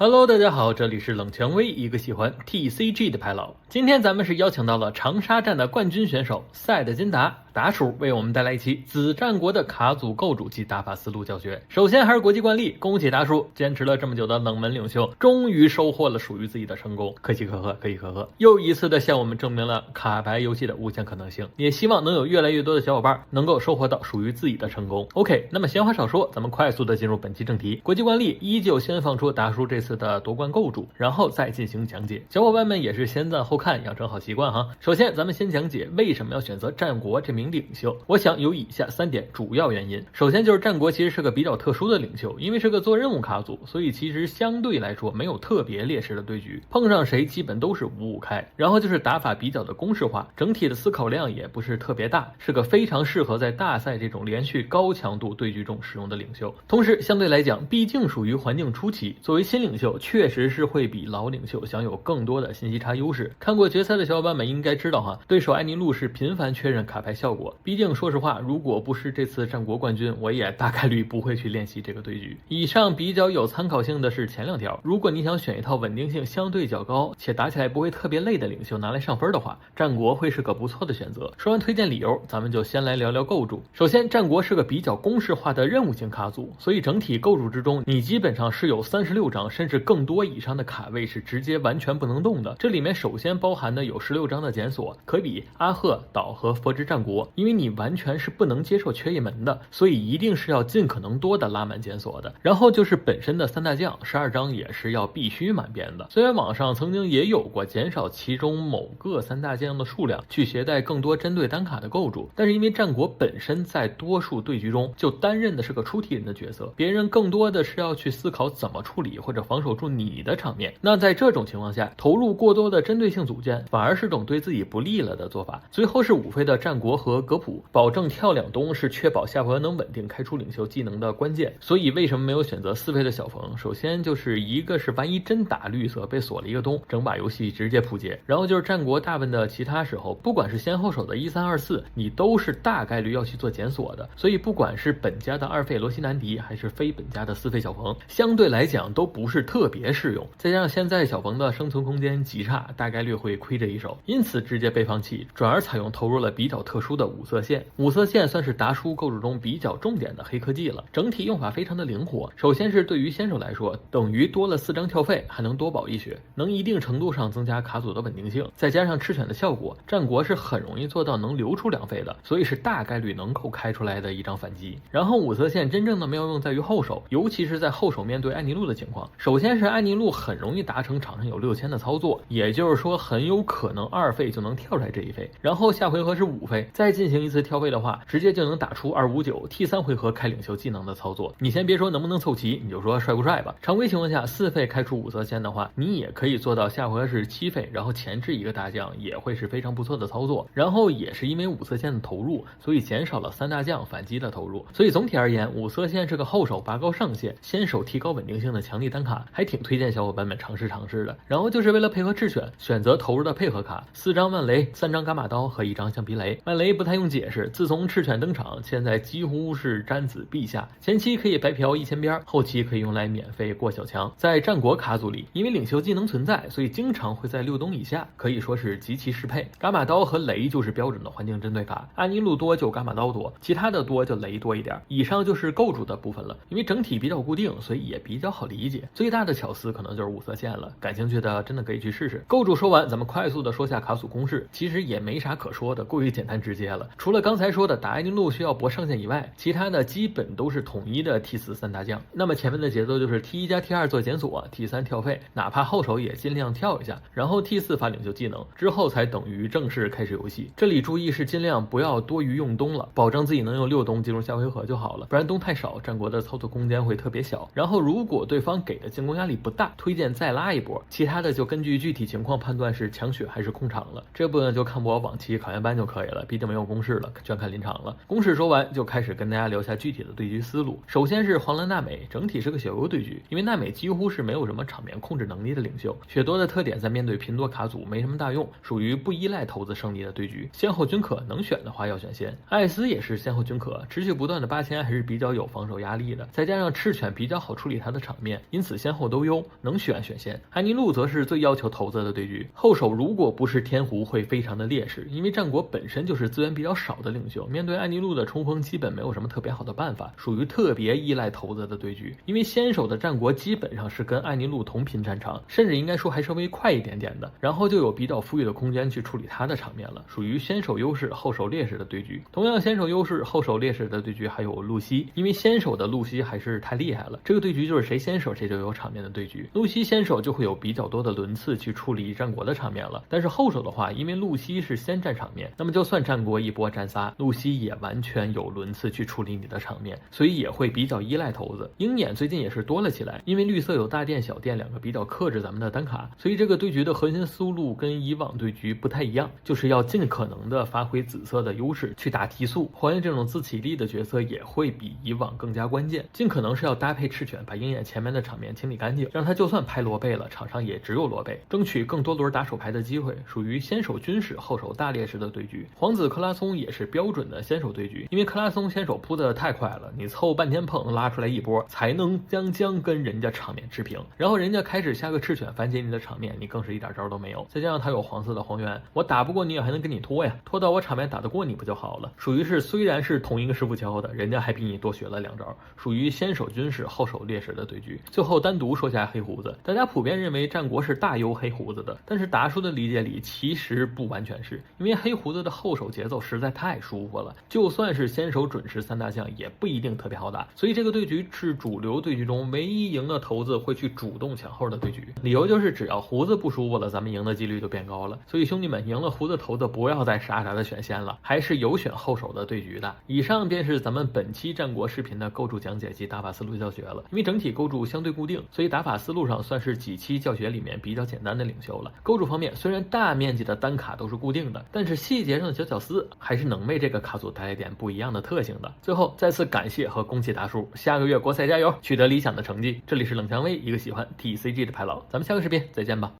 Hello，大家好，这里是冷蔷薇，一个喜欢 TCG 的牌佬。今天咱们是邀请到了长沙站的冠军选手赛德金达叔，为我们带来一期子战国的卡组构筑及打法思路教学。首先还是国际惯例，恭喜达叔坚持了这么久的冷门领袖，终于收获了属于自己的成功，可喜可贺，可喜可贺。又一次的向我们证明了卡牌游戏的无限可能性，也希望能有越来越多的小伙伴能够收获到属于自己的成功。OK， 那么闲话少说，咱们快速的进入本期正题。国际惯例依旧先放出达叔这次的夺冠构筑，然后再进行讲解。小伙伴们也是先赞后看，养成好习惯哈。首先咱们先讲解为什么要选择战国这名领袖，我想有以下3点主要原因。首先就是战国其实是个比较特殊的领袖，因为是个做任务卡组，所以其实相对来说没有特别劣势的对局，碰上谁基本都是5-5开。然后就是打法比较的公式化，整体的思考量也不是特别大，是个非常适合在大赛这种连续高强度对局中使用的领袖。同时相对来讲，毕竟属于环境初期，作为新领袖确实是会比老领袖享有更多的信息差优势。看过决赛的小伙伴们应该知道哈，对手艾尼路是频繁确认卡牌效果，毕竟说实话，如果不是这次战国冠军，我也大概率不会去练习这个对局。以上比较有参考性的是前2条，如果你想选一套稳定性相对较高且打起来不会特别累的领袖拿来上分的话，战国会是个不错的选择。说完推荐理由，咱们就先来聊聊构筑。首先，战国是个比较公式化的任务型卡组，所以整体构筑之中，你基本上是有36张甚至更多以上的卡位是直接完全不能动的。这里面首先包含的有16张的检索，可比阿赫、岛和佛之战国，因为你完全是不能接受缺一门的，所以一定是要尽可能多的拉满检索的。然后就是本身的3大将12张也是要必须满编的，虽然网上曾经也有过减少其中某个3大将的数量，去携带更多针对单卡的构筑，但是因为战国本身在多数对局中就担任的是个出题人的角色，别人更多的是要去思考怎么处理或者防守住你的场面，那在这种情况下投入过多的针对性组件反而是种对自己不利了的做法。最后是5费的战国和格普，保证跳2东是确保下回合能稳定开出领袖技能的关键。所以为什么没有选择4费的小冯？首先就是一个是万一真打绿色被锁了一个东，整把游戏直接扑街。然后就是战国大部分的其他时候，不管是先后手的1324，你都是大概率要去做检索的，所以不管是本家的2费罗西南迪还是非本家的4费小冯，相对来讲都不是特别适用。再加上现在小冯的生存空间极差，大概率会亏这一手，因此直接被放弃，转而采用投入了比较特殊的5色线。5色线算是达叔构筑中比较重点的黑科技了，整体用法非常的灵活。首先是对于新手来说，等于多了4张跳费，还能多保1血，能一定程度上增加卡组的稳定性。再加上赤犬的效果，战国是很容易做到能留出2费的，所以是大概率能够开出来的一张反击。然后5色线真正的妙用在于后手，尤其是在后手面对艾尼路的情况。首先是艾尼路很容易达成场上有6000的操作，也就是说很有可能2费就能跳出来这1费，然后下回合是5费，再进行一次跳费的话，直接就能打出259 T3回合开领袖技能的操作。你先别说能不能凑齐，你就说帅不帅吧。常规情况下4费开出5色线的话，你也可以做到下回合是7费，然后前置一个大将，也会是非常不错的操作。然后也是因为5色线的投入，所以减少了3大将反击的投入。所以总体而言，5色线是个后手拔高上限，先手提高稳定性的强力单卡，还挺推荐小伙伴们尝试的。然后就是为了配合赤犬，选择投入的配合卡，4张万雷，3张伽马刀和1张橡皮雷。万雷不太用解释，自从赤犬登场，现在几乎是瞻子陛下，前期可以白嫖1000边，后期可以用来免费过小强。在战国卡组里，因为领袖技能存在，所以经常会在6东以下，可以说是极其适配。伽马刀和雷就是标准的环境针对卡，安尼路多就伽马刀多，其他的多就雷多一点。以上就是构筑的部分了，因为整体比较固定，所以也比较好理解。最大的巧思可能就是5色线了，感兴趣的真的可以去试试。构筑说完，咱们快速的说下卡组公式，其实也没啥可说的，过于简单直接了。除了刚才说的打艾尼路需要搏上限以外，其他的基本都是统一的 T4 3大将。那么前面的节奏就是 T1 加 T2 做检索， T3 跳费，哪怕后手也尽量跳一下，然后 T4 发领袖技能，之后才等于正式开始游戏。这里注意是尽量不要多余用东了，保证自己能用6东进入下回合就好了，不然东太少，战国的操作空间会特别小。然后如果对方给的进攻压力不大，推荐再拉一波，其他的就根据具体情况判断是强血还是控场了，这部分就看我往期考研班就可以了，毕竟没有有公式了，全看临场了。公式说完，就开始跟大家聊下具体的对局思路。首先是黄蓝娜美，整体是个小优对局，因为娜美几乎是没有什么场面控制能力的领袖，雪多的特点在面对频多卡组没什么大用，属于不依赖投资胜利的对局。先后均可，能选的话要选先。艾斯也是先后均可，持续不断的8000还是比较有防守压力的，再加上赤犬比较好处理他的场面，因此先后都优，能选先。安妮路则是最要求投资的对局，后手如果不是天胡会非常的劣势，因为战国本身就是资源比较少的领袖，面对安妮路的冲锋基本没有什么特别好的办法，属于特别依赖投资的对局。因为先手的战国基本上是跟安妮路同频战场，甚至应该说还稍微快一点点的，然后就有比较富裕的空间去处理他的场面了，属于先手优势后手劣势的对局。同样先手优势后手劣势的对局还有露西，因为先手的露西还是太厉害了，这个对局就是谁先手谁就有场面的对局。露西先手就会有比较多的轮次去处理战国的场面了，但是后手的话，因为露西是先占场面，那么就算战国一波战仨，露西也完全有轮次去处理你的场面，所以也会比较依赖投子。鹰眼最近也是多了起来，因为绿色有大殿小殿两个比较克制咱们的单卡，所以这个对局的核心思路跟以往对局不太一样，就是要尽可能的发挥紫色的优势去打提速，还原这种自起力的角色也会比以往更加关键，尽可能是要搭配赤犬把鹰眼前面的场面清理干净，让他就算拍罗贝了，场上也只有罗贝，争取更多轮打手牌的机会，属于先手军事后手大劣势的对局。皇子克拉松也是标准的先手对局，因为克拉松先手扑的太快了，你凑半天碰拉出来一波才能将跟人家场面持平，然后人家开始下个赤犬反解你的场面，你更是一点招都没有，再加上他有黄色的黄猿，我打不过你也还能跟你拖呀，拖到我场面打得过你不就好了，属于是虽然是同一个师傅教的，人家还比你多学了2招，属于先手军事后手劣势的对局。最后单独说下黑胡子，大家普遍认为战国是大优黑胡子的，但是达叔的理解里其实不完全是，因为黑胡子的后手节奏实在太舒服了，就算是先手准时3大将也不一定特别好打，所以这个对局是主流对局中唯一赢的头子会去主动抢后的对局，理由就是只要胡子不舒服了，咱们赢的几率就变高了。所以兄弟们，赢了胡子头子不要再傻傻的选先了，还是有选后手的对局的。以上便是咱们本期战国视频的构筑讲解及打法思路教学了，因为整体构筑相对固定，所以打法思路上算是几期教学里面比较简单的领袖了。构筑方面虽然大面积的单卡都是固定的，但是细节上的小巧思还是能为这个卡组带来点不一样的特性的。最后再次感谢和恭喜达叔，下个月国赛加油，取得理想的成绩。这里是冷蔷薇，一个喜欢 TCG 的牌佬，咱们下个视频再见吧。